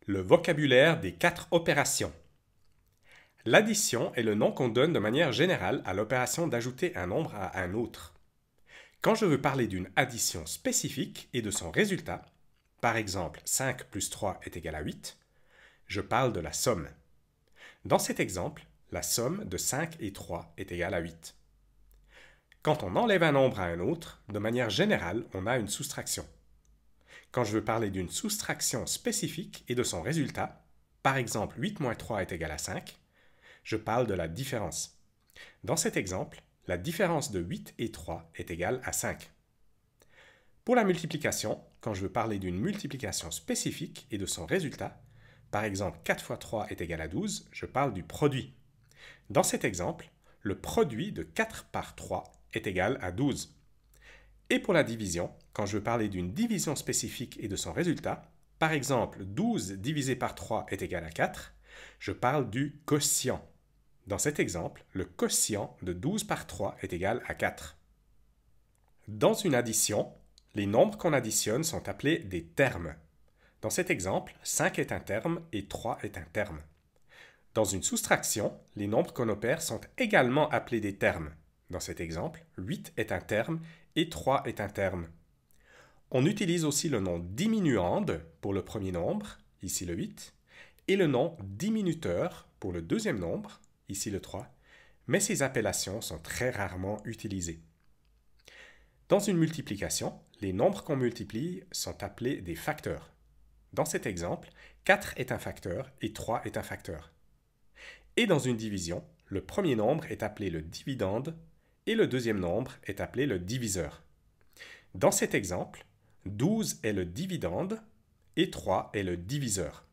Le vocabulaire des 4 opérations. L'addition est le nom qu'on donne de manière générale à l'opération d'ajouter un nombre à un autre. Quand je veux parler d'une addition spécifique et de son résultat, par exemple 5 plus 3 est égal à 8, je parle de la somme. Dans cet exemple, la somme de 5 et 3 est égale à 8. Quand on enlève un nombre à un autre, de manière générale, on a une soustraction. Quand je veux parler d'une soustraction spécifique et de son résultat, par exemple 8 moins 3 est égal à 5, je parle de la différence. Dans cet exemple, la différence de 8 et 3 est égale à 5. Pour la multiplication, quand je veux parler d'une multiplication spécifique et de son résultat, par exemple 4 fois 3 est égal à 12, je parle du produit. Dans cet exemple, le produit de 4 par 3 est égal à 12. Et pour la division, quand je veux parler d'une division spécifique et de son résultat, par exemple 12 divisé par 3 est égal à 4, je parle du quotient. Dans cet exemple, le quotient de 12 par 3 est égal à 4. Dans une addition, les nombres qu'on additionne sont appelés des termes. Dans cet exemple, 5 est un terme et 3 est un terme. Dans une soustraction, les nombres qu'on opère sont également appelés des termes. Dans cet exemple, 8 est un terme et 3 est un terme. On utilise aussi le nom diminuande pour le premier nombre, ici le 8, et le nom diminuteur pour le deuxième nombre, ici le 3, mais ces appellations sont très rarement utilisées. Dans une multiplication, les nombres qu'on multiplie sont appelés des facteurs. Dans cet exemple, 4 est un facteur et 3 est un facteur. Et dans une division, le premier nombre est appelé le dividende et le deuxième nombre est appelé le diviseur. Dans cet exemple, 12 est le dividende et 3 est le diviseur.